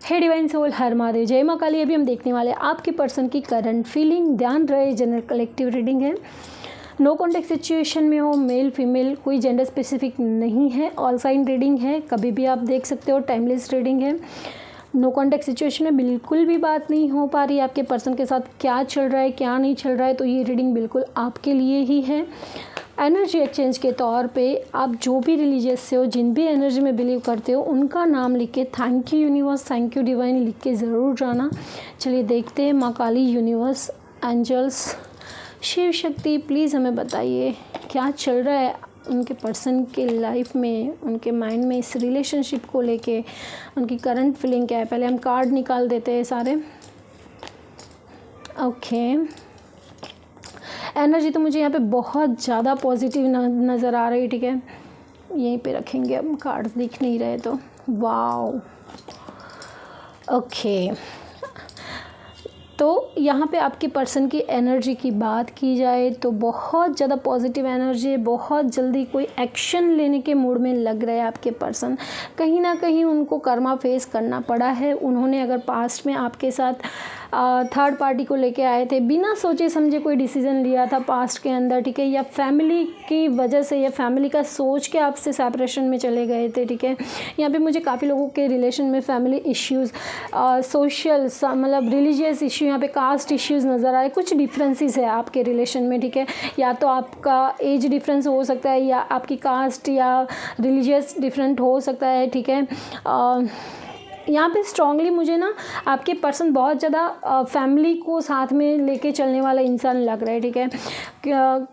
हे divine soul, हर महादेव, जय माँ काली। अभी हम देखने वाले हैं आपके पर्सन की करंट फीलिंग। ध्यान रहे, जनरल कलेक्टिव रीडिंग है। नो कॉन्टेक्ट सिचुएशन में हो, मेल फीमेल कोई जेंडर स्पेसिफिक नहीं है। ऑल साइन रीडिंग है, कभी भी आप देख सकते हो। टाइमलेस रीडिंग है। नो कॉन्टेक्ट सिचुएशन में बिल्कुल भी बात नहीं हो पा रही है आपके पर्सन के साथ, क्या चल रहा है क्या नहीं चल रहा है, तो ये रीडिंग बिल्कुल आपके लिए ही है। एनर्जी एक्सचेंज के तौर पे आप जो भी रिलीजियस से हो, जिन भी एनर्जी में बिलीव करते हो, उनका नाम लिख के thank you universe, thank you divine लिख के ज़रूर जाना। चलिए देखते हैं माँ काली, universe, angels, Shiv Shakti, please हमें बताइए क्या चल रहा है उनके पर्सन के लाइफ में, उनके माइंड में, इस रिलेशनशिप को लेके उनकी करंट फीलिंग क्या है। पहले हम कार्ड निकाल देते हैं सारे। ओके, एनर्जी तो मुझे यहाँ पे बहुत ज़्यादा पॉजिटिव नज़र आ रही है। ठीक है, यहीं पे रखेंगे, अब कार्ड्स दिख नहीं रहे तो। वाओ, ओके, तो यहाँ पे आपके पर्सन की एनर्जी की बात की जाए तो बहुत ज़्यादा पॉजिटिव एनर्जी है। बहुत जल्दी कोई एक्शन लेने के मूड में लग रहे हैं आपके पर्सन। कहीं ना कहीं उनको कर्मा फेस करना पड़ा है। उन्होंने अगर पास्ट में आपके साथ थर्ड पार्टी को लेके आए थे, बिना सोचे समझे कोई डिसीज़न लिया था पास्ट के अंदर, ठीक है, या फैमिली की वजह से या फैमिली का सोच के आपसे सेपरेशन में चले गए थे। ठीक है, यहाँ पे मुझे काफ़ी लोगों के रिलेशन में फैमिली इश्यूज़, सोशल मतलब रिलीजियस इश्यू, यहाँ पे कास्ट इश्यूज़ नज़र आए। कुछ डिफरेंसेस है आपके रिलेशन में। ठीक है, या तो आपका एज डिफरेंस हो सकता है, या आपकी कास्ट या रिलीजियस डिफरेंट हो सकता है। ठीक है, यहाँ पे स्ट्रांगली मुझे ना आपके पर्सन बहुत ज़्यादा फैमिली को साथ में लेके चलने वाला इंसान लग रहा है। ठीक है,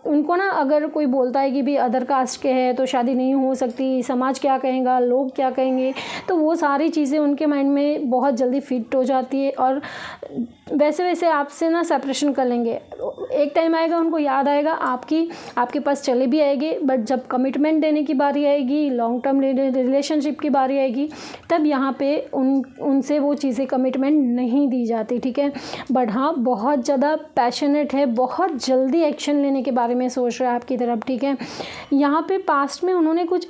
उनको ना अगर कोई बोलता है कि भी अदर कास्ट के हैं तो शादी नहीं हो सकती, समाज क्या कहेगा, लोग क्या कहेंगे, तो वो सारी चीज़ें उनके माइंड में बहुत जल्दी फिट हो जाती है और वैसे वैसे आपसे ना सेपरेशन कर लेंगे। एक टाइम आएगा उनको याद आएगा आपके पास चले भी आएंगे, बट जब कमिटमेंट देने की बारी आएगी, लॉन्ग टर्म रिलेशनशिप की बारी आएगी, तब यहाँ पे उनसे वो चीज़ें कमिटमेंट नहीं दी जाती। ठीक है, बट हाँ बहुत ज़्यादा पैशनेट है, बहुत जल्दी एक्शन लेने के बारे में सोच रहा है आपकी तरफ। ठीक है, यहाँ पे पास्ट में उन्होंने कुछ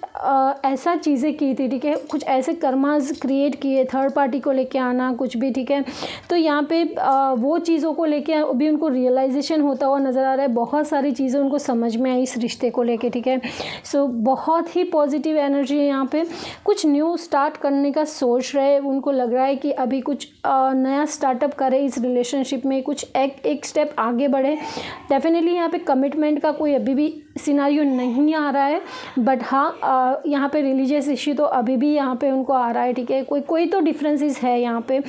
ऐसा चीज़ें की थी। ठीक है, कुछ ऐसे कर्मास क्रिएट किए, थर्ड पार्टी को लेके आना कुछ भी। ठीक है, तो यहाँ पे वो चीज़ों को लेके अभी उनको रियलाइजेशन होता हुआ नज़र आ रहा है। बहुत सारी चीज़ें उनको समझ में आई इस रिश्ते को लेके। ठीक है, सो बहुत ही पॉजिटिव एनर्जी है यहाँ पे। कुछ न्यू स्टार्ट करने का सोच रहे, उनको लग रहा है कि अभी कुछ नया स्टार्टअप करे इस रिलेशनशिप में, कुछ एक स्टेप आगे बढ़े। डेफिनेटली यहाँ पे कमिटमेंट का कोई अभी भी सिनारियो नहीं आ रहा है, बट हाँ यहाँ पे रिलीजियस इश्यू तो अभी भी यहाँ पे उनको आ रहा है। ठीक है, कोई तो डिफरेंसेस है यहाँ पे,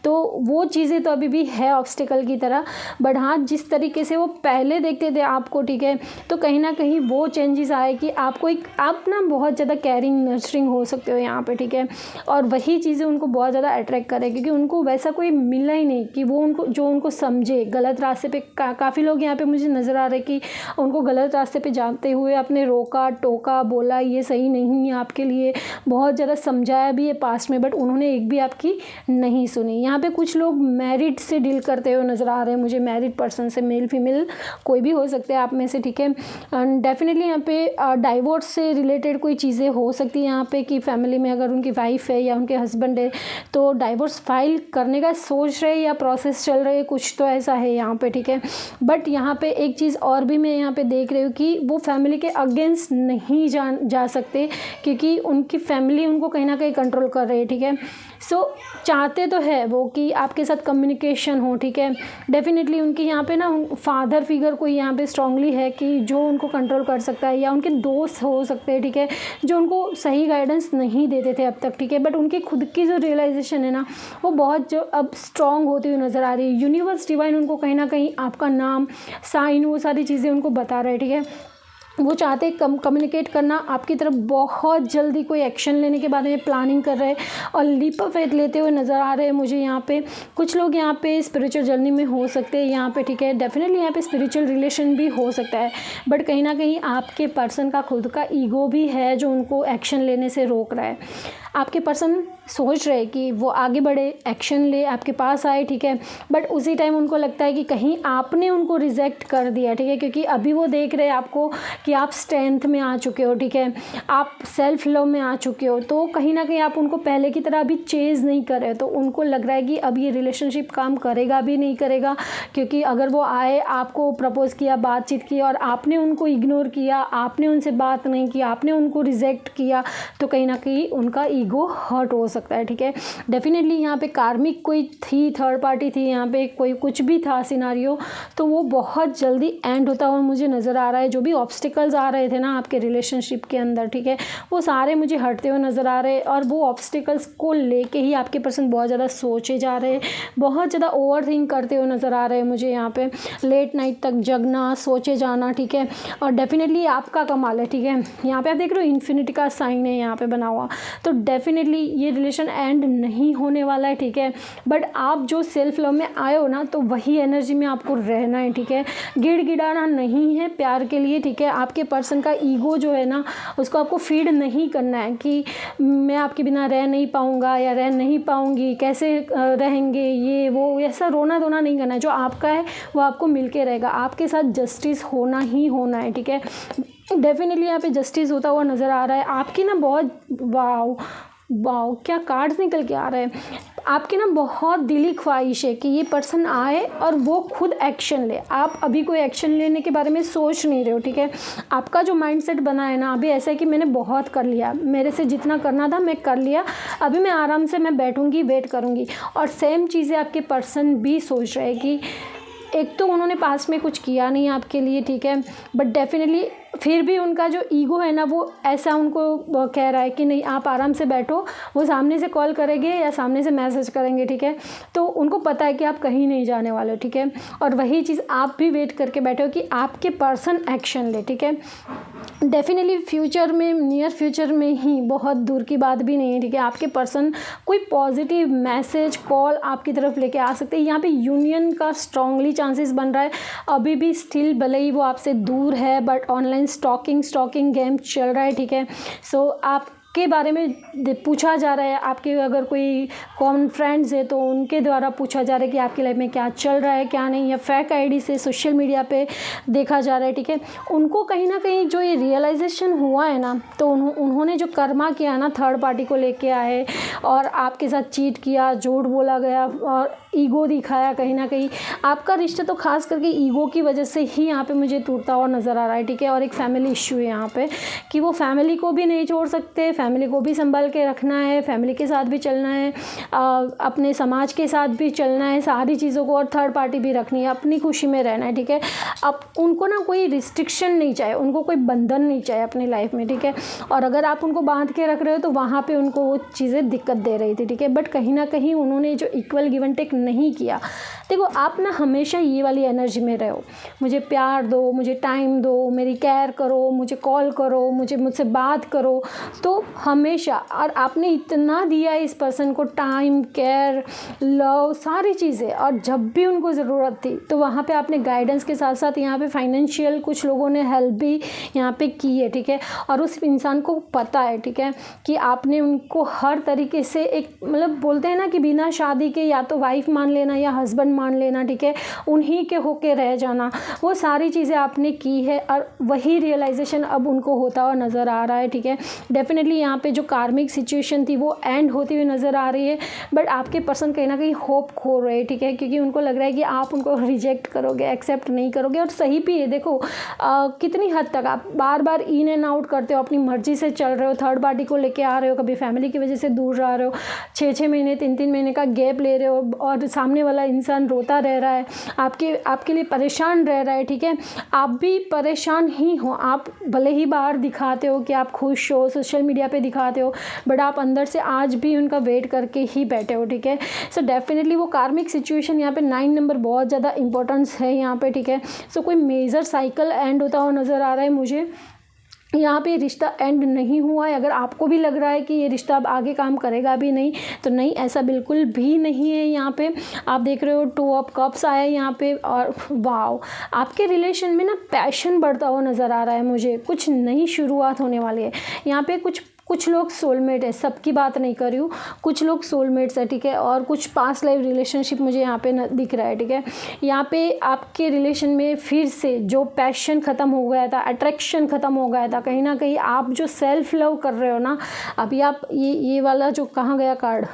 तो वो चीज़ें तो अभी भी है ऑब्स्टिकल की तरह। बट हाँ, जिस तरीके से वो पहले देखते थे आपको, ठीक है, तो कहीं ना कहीं वो चेंजेस आए कि आप ना बहुत ज़्यादा केयरिंग नर्चरिंग हो सकते हो यहाँ पे। ठीक है, और वही चीज़ें उनको बहुत ज़्यादा अट्रैक्ट करे, क्योंकि उनको वैसा कोई मिला ही नहीं कि वो उनको समझे। गलत रास्ते पे काफ़ी लोग यहाँ पे मुझे नज़र आ रहे कि उनको गलत रास्ते पे जाते हुए आपने रोका टोका, बोला ये सही नहीं है आपके लिए, बहुत ज़्यादा समझाया भी है पास्ट में, बट उन्होंने एक भी आपकी नहीं सुनी। यहाँ पे कुछ लोग मैरिड से डील करते हुए नज़र आ रहे हैं मुझे, मैरिड पर्सन से, मेल फीमेल कोई भी हो सकते हैं आप में से। ठीक है, डेफिनेटली यहाँ पे डाइवोर्स से रिलेटेड कोई चीज़ें हो सकती है यहाँ पे, कि फैमिली में अगर उनकी वाइफ है या उनके हस्बैंड है तो डाइवोर्स फाइल करने का सोच रहे या प्रोसेस चल रही है, कुछ तो ऐसा है यहाँ पे। ठीक है, बट यहाँ पे एक चीज़ और भी मैं यहाँ पे देख रही हूँ कि वो फैमिली के अगेंस्ट नहीं जा सकते, क्योंकि उनकी फैमिली उनको कहीं ना कहीं कंट्रोल कर रही है। ठीक है, सो चाहते तो है वो कि आपके साथ कम्युनिकेशन हो। ठीक है, डेफिनेटली उनकी यहाँ पे ना फादर फिगर कोई यहाँ पे स्ट्रांगली है कि जो उनको कंट्रोल कर सकता है, या उनके दोस्त हो सकते हैं। ठीक है, जो उनको सही गाइडेंस नहीं देते थे अब तक। ठीक है, बट उनकी खुद की जो रियलाइजेशन है ना, वो बहुत जो अब स्ट्रांग होती हुई नज़र आ रही है। यूनिवर्स डिवाइन उनको कहीं ना कहीं आपका नाम, साइन, वो सारी चीज़ें उनको बता रहे हैं। ठीक है, वो चाहते कम्युनिकेट करना आपकी तरफ, बहुत जल्दी कोई एक्शन लेने के बारे में प्लानिंग कर रहे हैं और लीप ऑफ फेथ लेते हुए नज़र आ रहे हैं मुझे यहाँ पे। कुछ लोग यहाँ पे स्पिरिचुअल जर्नी में हो सकते हैं यहाँ पे। ठीक है, डेफिनेटली यहाँ पे स्पिरिचुअल रिलेशन भी हो सकता है, बट कहीं ना कहीं आपके पर्सन का खुद का ईगो भी है जो उनको एक्शन लेने से रोक रहा है। आपके पर्सन सोच रहे कि वो आगे बढ़े, एक्शन ले, आपके पास आए, ठीक है, बट उसी टाइम उनको लगता है कि कहीं आपने उनको रिजेक्ट कर दिया, ठीक है, क्योंकि अभी वो देख रहे हैं आपको कि आप स्ट्रेंथ में आ चुके हो, ठीक है, आप सेल्फ लव में आ चुके हो, तो कहीं ना कहीं आप उनको पहले की तरह अभी चेज़ नहीं कर रहे, तो उनको लग रहा है कि अब ये रिलेशनशिप काम करेगा भी नहीं करेगा, क्योंकि अगर वो आए, आपको प्रपोज किया, बातचीत की और आपने उनको इग्नोर किया, आपने उनसे बात नहीं की, आपने उनको रिजेक्ट किया, तो कहीं ना कहीं उनका ईगो हर्ट हो सकता है, ठीक है। डेफिनेटली यहाँ पे कार्मिक कोई थी, थर्ड पार्टी थी, यहाँ पे कोई कुछ भी था सिनारियो, तो वो बहुत जल्दी एंड होता हुआ मुझे नज़र आ रहा है। जो भी ऑब्स्टिकल्स आ रहे थे ना आपके रिलेशनशिप के अंदर, ठीक है, वो सारे मुझे हटते हुए नज़र आ रहे हैं, और वो ऑब्स्टिकल्स को लेके ही आपके पर्सन बहुत ज़्यादा सोचे जा रहे हैं, बहुत ज़्यादा ओवर थिंक करते हुए नज़र आ रहे हैं मुझे यहाँ पे, लेट नाइट तक जगना, सोचे जाना, ठीक है, और डेफिनेटली आपका कमाल है, ठीक है। यहाँ पे आप देख रहे हो इन्फिनिटी का साइन है यहाँ पे बना हुआ, तो डेफिनेटली ये रिलेशन एंड नहीं होने वाला है, ठीक है, बट आप जो सेल्फ लव में आए हो ना, तो वही एनर्जी में आपको रहना है, ठीक है, गिड़गिड़ाना नहीं है प्यार के लिए, ठीक है। आपके पर्सन का ईगो जो है ना, उसको आपको फीड नहीं करना है कि मैं आपके बिना रह नहीं पाऊँगा या रह नहीं पाऊँगी, कैसे रहेंगे, ये वो, ऐसा रोना धोना नहीं करना है। जो आपका है वो आपको मिल के रहेगा, आपके साथ जस्टिस होना ही होना है, ठीक है। डेफिनेटली यहाँ पे जस्टिस होता हुआ नज़र आ रहा है। आपकी ना बहुत वाव वाव क्या कार्ड्स निकल के आ रहे हैं। आपकी ना बहुत दिली ख्वाहिश है कि ये पर्सन आए और वो खुद एक्शन ले। आप अभी कोई एक्शन लेने के बारे में सोच नहीं रहे हो, ठीक है। आपका जो माइंडसेट बना है ना अभी ऐसा है कि मैंने बहुत कर लिया, मेरे से जितना करना था मैं कर लिया, अभी मैं आराम से मैं बैठूंगी, वेट करूंगी। और सेम चीज़ें आपके पर्सन भी सोच रहे हैं कि एक तो उन्होंने पास में कुछ किया नहीं आपके लिए, ठीक है, बट डेफिनेटली फिर भी उनका जो ईगो है ना वो ऐसा उनको कह रहा है कि नहीं आप आराम से बैठो, वो सामने से कॉल करेंगे या सामने से मैसेज करेंगे, ठीक है। तो उनको पता है कि आप कहीं नहीं जाने वाले हो, ठीक है, और वही चीज़ आप भी वेट करके बैठे हो कि आपके पर्सन एक्शन ले, ठीक है। डेफिनेटली फ्यूचर में, नियर फ्यूचर में ही, बहुत दूर की बात भी नहीं है, ठीक है, आपके पर्सन कोई पॉजिटिव मैसेज कॉल आपकी तरफ लेके आ सकते हैं। यहाँ पे यूनियन का स्ट्रांगली चांसेस बन रहा है। अभी भी स्टिल भले ही वो आपसे दूर है, बट ऑनलाइन स्टॉकिंग गेम चल रहा है, ठीक है। सो आप के बारे में पूछा जा रहा है, आपके अगर कोई कॉमन फ्रेंड्स है तो उनके द्वारा पूछा जा रहा है कि आपकी लाइफ में क्या चल रहा है क्या नहीं, या फेक आईडी से सोशल मीडिया पे देखा जा रहा है, ठीक है। उनको कहीं ना कहीं जो ये रियलाइजेशन हुआ है ना, तो उन्होंने जो कर्मा किया ना, थर्ड पार्टी को लेके आए और आपके साथ चीट किया, झूठ बोला गया और ईगो दिखाया, कहीं ना कहीं आपका रिश्ता तो खास करके ईगो की वजह से ही यहाँ पे मुझे टूटता हुआ नज़र आ रहा है, ठीक है। और एक फैमिली इश्यू है यहाँ पे कि वो फैमिली को भी नहीं छोड़ सकते, फैमिली को भी संभाल के रखना है, फैमिली के साथ भी चलना है, अपने समाज के साथ भी चलना है, सारी चीज़ों को, और थर्ड पार्टी भी रखनी है, अपनी खुशी में रहना है, ठीक है। अब उनको ना कोई रिस्ट्रिक्शन नहीं चाहिए, उनको कोई बंधन नहीं चाहिए अपनी लाइफ में, ठीक है। और अगर आप उनको बांध के रख रहे हो तो वहाँ पे उनको वो चीज़ें दिक्कत दे रही थी, ठीक है। बट कहीं ना कहीं उन्होंने जो इक्वल गिव एंड टेक नहीं किया। देखो आप ना हमेशा ये वाली एनर्जी में रहो, मुझे प्यार दो, मुझे टाइम दो, मेरी केयर करो, मुझे कॉल करो, मुझसे बात करो, तो हमेशा। और आपने इतना दिया इस पर्सन को, टाइम, केयर, लव, सारी चीज़ें, और जब भी उनको ज़रूरत थी तो वहाँ पे आपने गाइडेंस के साथ साथ यहाँ पे फाइनेंशियल कुछ लोगों ने हेल्प भी यहाँ पे की है, ठीक है। और उस इंसान को पता है, ठीक है, कि आपने उनको हर तरीके से एक, मतलब बोलते हैं ना कि बिना शादी के या तो वाइफ मान लेना या हस्बैंड मान लेना, ठीक है, उन्हीं के होके रह जाना, वो सारी चीज़ें आपने की है और वही रियलाइजेशन अब उनको होता हुआ नज़र आ रहा है, ठीक है। डेफिनेटली यहाँ पे जो कार्मिक सिचुएशन थी वो एंड होती हुई नज़र आ रही है, बट आपके पर्सन कहीं ना कहीं होप खो रहे हैं, ठीक है, क्योंकि उनको लग रहा है कि आप उनको रिजेक्ट करोगे, एक्सेप्ट नहीं करोगे। और सही भी है, देखो कितनी हद तक आप बार बार इन एंड आउट करते हो, अपनी मर्जी से चल रहे हो, थर्ड पार्टी को लेके आ रहे हो, कभी फैमिली की वजह से दूर जा रहे हो, 6-6 महीने 3-3 महीने का गैप ले रहे हो, और सामने वाला इंसान रोता रह रहा है, आपके लिए परेशान रह रहा है, ठीक है। आप भी परेशान ही हो, आप भले ही बाहर दिखाते हो कि आप खुश हो, सोशल मीडिया पे दिखाते हो, बट आप अंदर से आज भी उनका वेट करके ही बैठे हो, ठीक है। सो डेफिनेटली वो कार्मिक सिचुएशन यहाँ पे 9 नंबर बहुत ज़्यादा इंपॉर्टेंस है यहाँ पे, ठीक है। सो कोई मेजर साइकिल एंड होता हुआ नज़र आ रहा है मुझे यहाँ पे। रिश्ता एंड नहीं हुआ है, अगर आपको भी लग रहा है कि ये रिश्ता अब आगे काम करेगा भी नहीं, तो नहीं, ऐसा बिल्कुल भी नहीं है। यहाँ पे आप देख रहे हो 2 ऑफ कप्स आया है यहाँ पे, और वाव, आपके रिलेशन में ना पैशन बढ़ता हुआ नज़र आ रहा है मुझे, कुछ नई शुरुआत होने वाली है यहाँ पे, कुछ कुछ लोग सोलमेट है, सबकी बात नहीं कर रही हूँ, कुछ लोग सोलमेट्स है, ठीक है। और कुछ पास्ट लाइफ रिलेशनशिप मुझे यहाँ पे दिख रहा है, ठीक है। यहाँ पे आपके रिलेशन में फिर से जो पैशन ख़त्म हो गया था, अट्रैक्शन ख़त्म हो गया था, कहीं ना कहीं आप जो सेल्फ लव कर रहे हो ना, अभी आप ये वाला जो कहाँ गया कार्ड,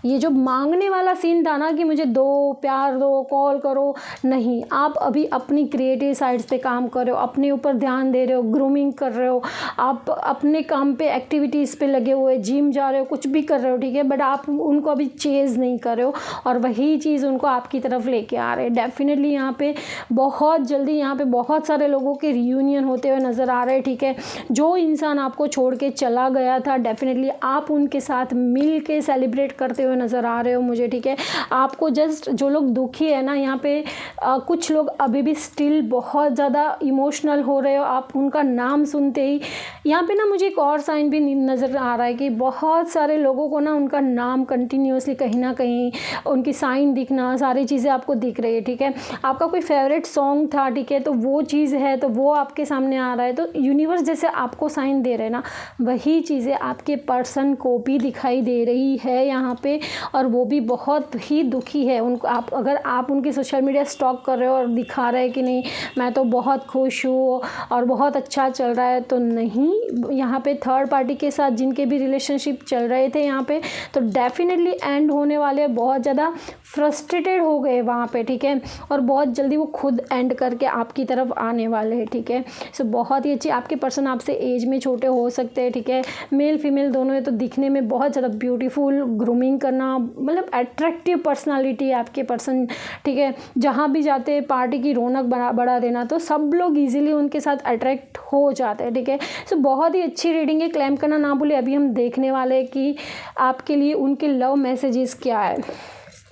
ये जो मांगने वाला सीन था ना कि मुझे दो, प्यार दो, कॉल करो, नहीं, आप अभी अपनी क्रिएटिव साइड्स पे काम कर रहे हो, अपने ऊपर ध्यान दे रहे हो, ग्रूमिंग कर रहे हो, आप अपने काम पे एक्टिविटीज़ पे लगे हुए, जिम जा रहे हो, कुछ भी कर रहे हो, ठीक है। बट आप उनको अभी चेज़ नहीं कर रहे हो और वही चीज़ उनको आपकी तरफ लेके आ रहे हैं। डेफिनेटली यहाँ पे बहुत जल्दी यहाँ पे बहुत सारे लोगों के रियूनियन होते हुए नज़र आ रहे हैं, ठीक है। जो इंसान आपको छोड़ के चला गया था, डेफिनेटली आप उनके साथ मिल के सेलिब्रेट करते हुए नज़र आ रहे हो मुझे, ठीक है। आपको जस्ट जो लोग दुखी है ना, यहाँ पे कुछ लोग अभी भी स्टिल बहुत ज़्यादा इमोशनल हो रहे हो, आप उनका नाम सुनते ही। यहाँ पे ना मुझे एक और साइन भी नज़र आ रहा है कि बहुत सारे लोगों को ना उनका नाम कंटिन्यूसली कहीं ना कहीं उनकी साइन दिखना, सारी चीज़ें आपको दिख रही है, ठीक है। आपका कोई फेवरेट सॉन्ग था, ठीक है, तो वो चीज़ है, तो वो आपके सामने आ रहा है। तो यूनिवर्स जैसे आपको साइन दे रहे हैं ना, वही चीज़ें आपके पर्सन को भी दिखाई दे रही है यहाँ पे, और वो भी बहुत ही दुखी है। उनको आप अगर आप उनकी सोशल मीडिया स्टॉक कर रहे हो और दिखा रहे हैं कि नहीं मैं तो बहुत खुश हूँ और बहुत अच्छा चल रहा है, तो नहीं, यहाँ पे थर्ड पार्टी के साथ जिनके भी रिलेशनशिप चल रहे थे यहाँ पे, तो डेफिनेटली एंड होने वाले, बहुत ज़्यादा फ्रस्ट्रेटेड हो गए वहाँ पे, ठीक है। और बहुत जल्दी वो खुद एंड करके आपकी तरफ आने वाले हैं, ठीक है। सो बहुत ही अच्छी, आपके पर्सन आपसे एज में छोटे हो सकते हैं, ठीक है, मेल फीमेल दोनों है, तो दिखने में बहुत ज़्यादा ब्यूटीफुल, ग्रूमिंग करना, मतलब अट्रैक्टिव पर्सनालिटी है आपके पर्सन, ठीक है। जहाँ भी जाते हैं पार्टी की रौनक बढ़ा देना, तो सब लोग इजीली उनके साथ अट्रैक्ट हो जाते हैं, ठीक है। सो बहुत ही अच्छी रीडिंग है, क्लेम करना ना भूले। अभी हम देखने वाले हैं कि आपके लिए उनके लव मैसेजेस क्या है,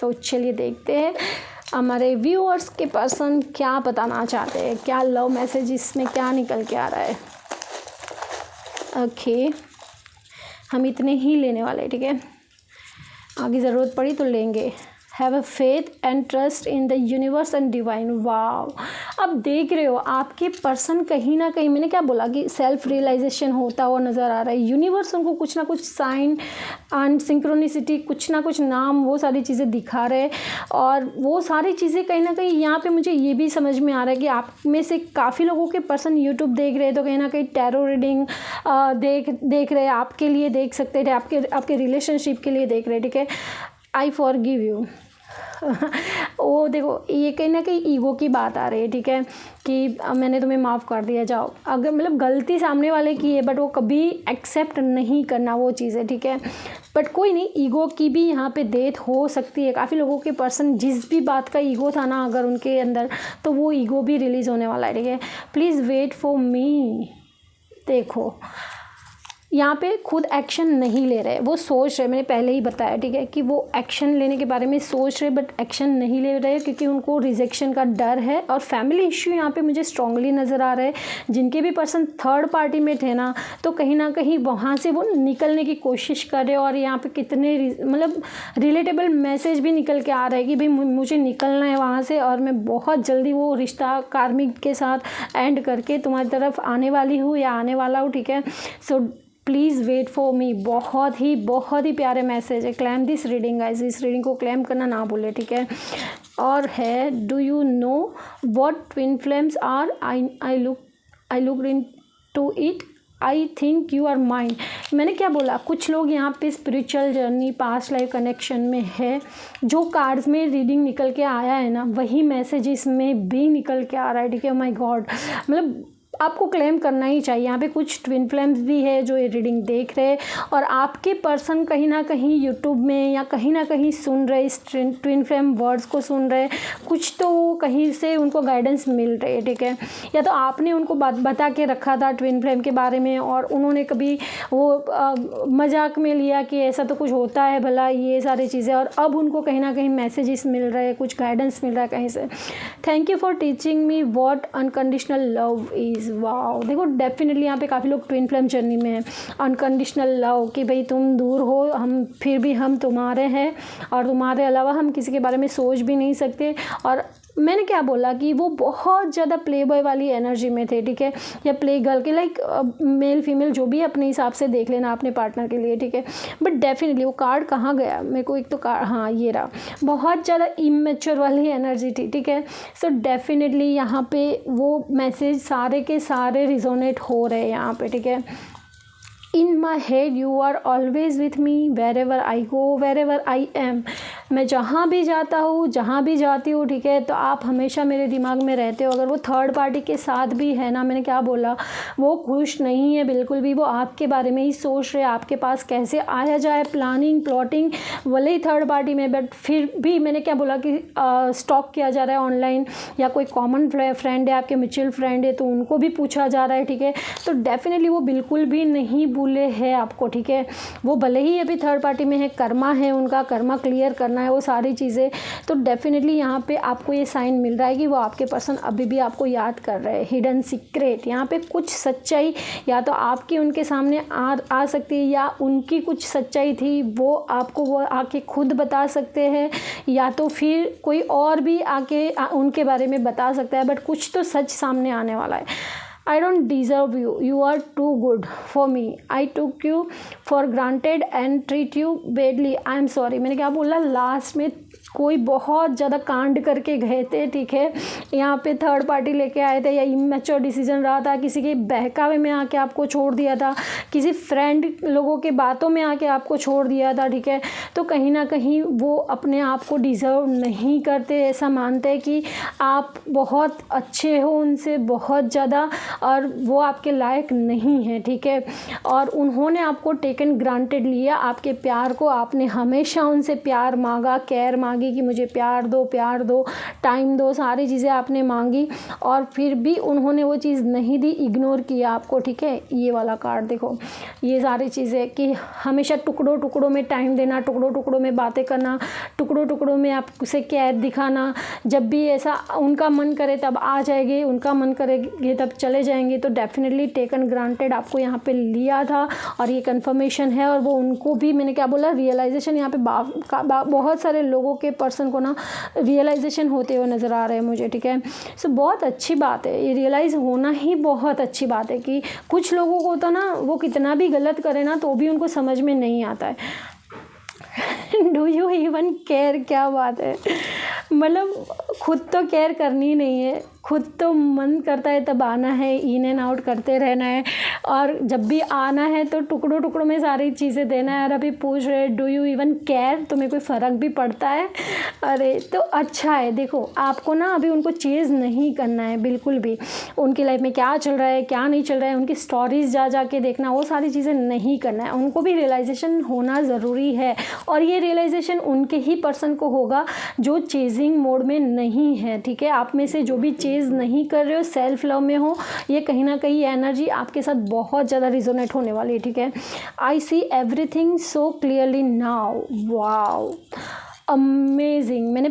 तो चलिए देखते हैं हमारे व्यूअर्स के पर्सन क्या बताना चाहते हैं, क्या लव मैसेज इसमें क्या निकल के आ रहा है। ओके, हम इतने ही लेने वाले हैं, ठीक है, आगे ज़रूरत पड़ी तो लेंगे। Have a faith and trust in the universe and divine. Wow, अब देख रहे हो आपके पर्सन कहीं ना कहीं, मैंने क्या बोला कि सेल्फ रियलाइजेशन होता हुआ नज़र आ रहा है। यूनिवर्स उनको कुछ ना कुछ साइन एंड सिंक्रोनिसिटी, कुछ ना कुछ नाम, वो सारी चीज़ें दिखा रहे हैं। और वो सारी चीज़ें कहीं ना कहीं यहाँ पे मुझे ये भी समझ में आ रहा है कि आप में से काफ़ी लोगों के पर्सन यूट्यूब देख रहे हैं, तो कहीं ना कहीं टैरो रीडिंग देख रहे हैं, आपके लिए देख सकते हैं, आपके रिलेशनशिप के लिए देख रहे हैं, ठीक है। आई फॉरगिव यू वो देखो, ये कहीं ना कहीं ईगो की बात आ रही है, ठीक है, कि मैंने तुम्हें माफ़ कर दिया, जाओ। अगर मतलब गलती सामने वाले की है, बट वो कभी एक्सेप्ट नहीं करना वो चीज़ें, ठीक है। बट कोई नहीं, ईगो की भी यहाँ पे डेथ हो सकती है। काफ़ी लोगों के पर्सन जिस भी बात का ईगो था ना अगर उनके अंदर, तो वो ईगो भी रिलीज़ होने वाला है, ठीक है। Please wait for me. देखो यहाँ पे खुद एक्शन नहीं ले रहे, वो सोच रहे, मैंने पहले ही बताया, ठीक है, कि वो एक्शन लेने के बारे में सोच रहे बट एक्शन नहीं ले रहे क्योंकि उनको रिजेक्शन का डर है। और फैमिली इश्यू यहाँ पे मुझे स्ट्रांगली नज़र आ रहा है। जिनके भी पर्सन थर्ड पार्टी में थे ना, तो कहीं ना कहीं वहाँ से वो निकलने की कोशिश कर रहे। और यहाँ पे कितने मतलब रिलेटेबल मैसेज भी निकल के आ रहा है कि भाई मुझे निकलना है वहाँ से, और मैं बहुत जल्दी वो रिश्ता कार्मिक के साथ एंड करके तुम्हारी तरफ आने वाली हूँ या आने वाला हूँ, ठीक है। So please wait for me. बहुत ही प्यारे मैसेज है। क्लेम दिस रीडिंग गाइस, इस रीडिंग को क्लेम करना ना भूले, ठीक है। और है, do you know what twin flames are? I look into it, I think you are mine. मैंने क्या बोला, कुछ लोग यहाँ पे spiritual journey, past life connection में है। जो कार्ड्स में रीडिंग निकल के आया है ना, वही मैसेज इसमें भी निकल के आ रहा है, ठीक है। माय गॉड, मतलब आपको क्लेम करना ही चाहिए। यहाँ पे कुछ ट्विन फ्लेम्स भी है जो ये रीडिंग देख रहे हैं, और आपके पर्सन कहीं ना कहीं यूट्यूब में या कहीं ना कहीं सुन रहे, इस ट्विन फ्लेम वर्ड्स को सुन रहे। कुछ तो कहीं से उनको गाइडेंस मिल रही है, ठीक है। या तो आपने उनको बता के रखा था ट्विन फ्लेम के बारे में, और उन्होंने कभी वो मजाक में लिया कि ऐसा तो कुछ होता है भला, ये सारी चीज़ें, और अब उनको कहीं ना कहीं मैसेजेस मिल रहे हैं, कुछ गाइडेंस मिल रहा है कहीं से। Thank you for teaching me what unconditional love is. Wow, देखो डेफिनेटली यहाँ पे काफ़ी लोग ट्विन फ्लेम जर्नी में हैं। अनकंडीशनल लव, कि भाई तुम दूर हो, हम फिर भी हम तुम्हारे हैं, और तुम्हारे अलावा हम किसी के बारे में सोच भी नहीं सकते। और मैंने क्या बोला कि वो बहुत ज़्यादा प्ले बॉय वाली एनर्जी में थे, ठीक है, या प्ले गर्ल के, लाइक मेल फीमेल जो भी अपने हिसाब से देख लेना अपने पार्टनर के लिए, ठीक है। बट डेफिनेटली वो कार्ड कहाँ गया मेरे को, एक तो कार्ड, हाँ ये रहा, बहुत ज़्यादा इमेच्योर वाली एनर्जी थी, ठीक है। सो डेफिनेटली यहाँ पे वो मैसेज सारे के सारे रिजोनेट हो रहे हैं यहाँ पे, ठीक है। In my head you are always with me wherever I go, wherever I am. मैं जहाँ भी जाता हूँ, जहाँ भी जाती हूँ, ठीक है, तो आप हमेशा मेरे दिमाग में रहते हो। अगर वो थर्ड पार्टी के साथ भी है ना, मैंने क्या बोला, वो खुश नहीं है बिल्कुल भी, वो आपके बारे में ही सोच रहे, आपके पास कैसे आया जाए, प्लानिंग प्लॉटिंग, भले ही थर्ड पार्टी में, बट फिर भी मैंने क्या बोला कि स्टॉक किया जा रहा है ऑनलाइन, या कोई कॉमन फ्रेंड है आपके, म्यूचुअल फ्रेंड है, तो उनको भी पूछा जा रहा है, ठीक है। तो डेफिनेटली वो बिल्कुल भी नहीं भूले हैं आपको, ठीक है। वो भले ही अभी थर्ड पार्टी में है, कर्मा है उनका, कर्मा क्लियर करना है, वो सारी चीज़ें। तो डेफिनेटली यहाँ पे आपको ये साइन मिल रहा है कि वो आपके पर्सन अभी भी आपको याद कर रहे हैं। हिडन सीक्रेट, यहाँ पे कुछ सच्चाई या तो आपकी उनके सामने आ सकती है, या उनकी कुछ सच्चाई थी वो आपको वो आके खुद बता सकते हैं, या तो फिर कोई और भी आके उनके बारे में बता सकता है, बट कुछ तो सच सामने आने वाला है। I don't deserve you. You are too good for me. I took you for granted and treat you badly. I am sorry. मैंने क्या बोला, लास्ट में कोई बहुत ज़्यादा कांड करके गए थे, ठीक है, यहाँ पे थर्ड पार्टी लेके आए थे, या इमेच्योर डिसीजन रहा था, किसी के बहकावे में आके आपको छोड़ दिया था, किसी फ्रेंड लोगों के बातों में आके आपको छोड़ दिया था, ठीक है। तो कहीं ना कहीं वो अपने आप को डिज़र्व नहीं करते, ऐसा मानते हैं कि आप बहुत अच्छे हो उनसे बहुत ज़्यादा, और वो आपके लायक नहीं है, ठीक है। और उन्होंने आपको टेकन ग्रांटेड लिया, आपके प्यार को, आपने हमेशा उनसे प्यार मांगा, केयर मांगी कि मुझे प्यार दो, टाइम दो, सारी चीज़ें आपने मांगी, और फिर भी उन्होंने वो चीज़ नहीं दी, इग्नोर किया आपको, ठीक है। ये वाला कार्ड देखो, ये सारी चीज़ें कि हमेशा टुकड़ों टुकड़ों में टाइम देना, टुकड़ों टुकड़ों में बातें करना, टुकड़ों टुकड़ों में आपसे केयर दिखाना, जब भी ऐसा उनका मन करे तब आ जाएंगे, उनका मन करेंगे तब चले जाएंगे। तो डेफिनेटली टेकन ग्रांटेड आपको यहाँ पे लिया था, और ये कंफर्मेशन है। और वो उनको भी, मैंने क्या बोला, रियलाइजेशन, यहाँ पे बहुत सारे लोगों के पर्सन को ना रियलाइजेशन होते हुए नज़र आ रहे हैं मुझे, ठीक है। सो बहुत अच्छी बात है, ये रियलाइज़ होना ही बहुत अच्छी बात है कि कुछ लोगों को तो ना वो कितना भी गलत करे ना तो भी उनको समझ में नहीं आता है। डू यू इवन केयर, क्या बात है, मतलब खुद तो केयर करनी नहीं है, खुद तो मन करता है तब आना है, इन एंड आउट करते रहना है, और जब भी आना है तो टुकड़ों टुकड़ों में सारी चीज़ें देना है। और अभी पूछ रहे डू यू इवन केयर, तुम्हें कोई फ़र्क भी पड़ता है? अरे तो अच्छा है, देखो आपको ना अभी उनको चेज़ नहीं करना है बिल्कुल भी, उनकी लाइफ में क्या चल रहा है क्या नहीं चल रहा है, उनकी स्टोरीज जा के देखना, वो सारी चीज़ें नहीं करना है। उनको भी रियलाइजेशन होना ज़रूरी है, और ये रियलाइजेशन उनके ही पर्सन को होगा जो चेजिंग मोड में नहीं है, ठीक है। आप में से जो भी चेज़ नहीं कर रहे हो, सेल्फ लव में हो, ये कहीं ना कहीं एनर्जी आपके साथ बहुत ज़्यादा रिजोनेट होने वाली है, ठीक है। I see everything so clearly now, wow amazing. मैंने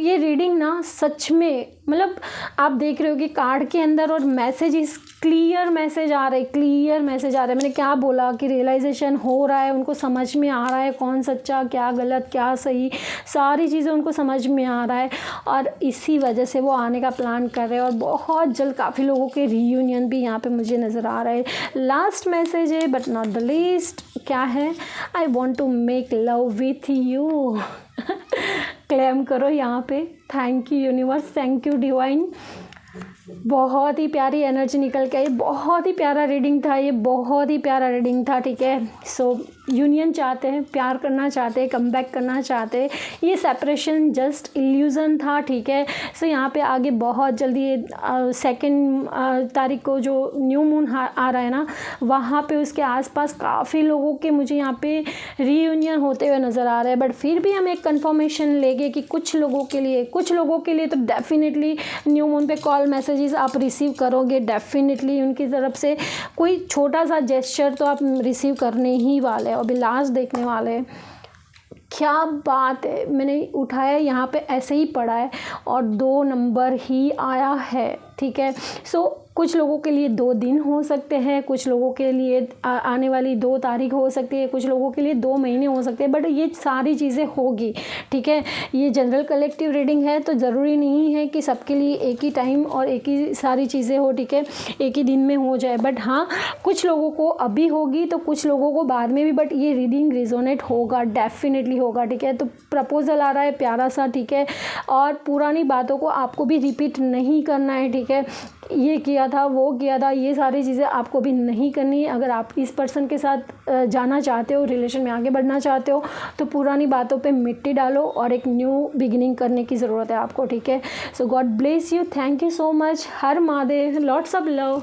ये रीडिंग ना सच में, मतलब आप देख रहे हो कि कार्ड के अंदर और मैसेज इस क्लियर मैसेज आ रहे, क्लियर मैसेज आ रहे। मैंने क्या बोला कि रियलाइजेशन हो रहा है, उनको समझ में आ रहा है कौन सच्चा क्या गलत क्या सही, सारी चीज़ें उनको समझ में आ रहा है, और इसी वजह से वो आने का प्लान कर रहे हैं। और बहुत जल्द काफ़ी लोगों के रीयूनियन भी यहाँ पे मुझे नज़र आ रहा है। लास्ट मैसेज है बट नॉट द लीस्ट, क्या है, I want to make love with you. Claim करो यहाँ पे, thank you universe, thank you divine. बहुत ही प्यारी एनर्जी निकल के आई, बहुत ही प्यारा रीडिंग था ये, बहुत ही प्यारा रीडिंग था, ठीक है। सो यूनियन चाहते हैं, प्यार करना चाहते हैं, कम बैक करना चाहते हैं, ये सेपरेशन जस्ट इल्यूज़न था, ठीक है। सो यहाँ पे आगे बहुत जल्दी 2 तारीख को जो न्यू मून आ रहा है ना, वहाँ पे उसके आसपास काफ़ी लोगों के मुझे यहाँ पे रीयूनियन होते हुए नज़र आ रहा है। बट फिर भी हम एक कन्फर्मेशन लेंगे कि कुछ लोगों के लिए तो डेफिनेटली न्यू मून पे कॉल मैसेजेस आप रिसीव करोगे, डेफिनेटली उनकी तरफ से कोई छोटा सा जेस्चर तो आप रिसीव करने ही वाले हैं। अभी लास्ट देखने वाले हैं, क्या बात है, मैंने उठाया यहाँ पे ऐसे ही पड़ा है और 2 नंबर ही आया है, ठीक है। सो कुछ लोगों के लिए 2 दिन हो सकते हैं, कुछ लोगों के लिए आने वाली 2 तारीख हो सकती है, कुछ लोगों के लिए 2 महीने हो सकते हैं, बट ये सारी चीज़ें होगी, ठीक है। ये जनरल कलेक्टिव रीडिंग है, तो ज़रूरी नहीं है कि सबके लिए एक ही टाइम और एक ही सारी चीज़ें हो, ठीक है, एक ही दिन में हो जाए। बट हाँ, कुछ लोगों को अभी होगी तो कुछ लोगों को बाद में भी, बट ये रीडिंग रिजोनेट होगा, डेफिनेटली होगा, ठीक है। तो प्रपोजल आ रहा है प्यारा सा, ठीक है, और पुरानी बातों को आपको भी रिपीट नहीं करना है, ठीक है। ये किया था, वो किया था, ये सारी चीज़ें आपको भी नहीं करनी है। अगर आप इस पर्सन के साथ जाना चाहते हो, रिलेशन में आगे बढ़ना चाहते हो, तो पुरानी बातों पे मिट्टी डालो और एक न्यू बिगिनिंग करने की ज़रूरत है आपको, ठीक है। So God bless you, thank you so much, Har Mahadev, lots of love.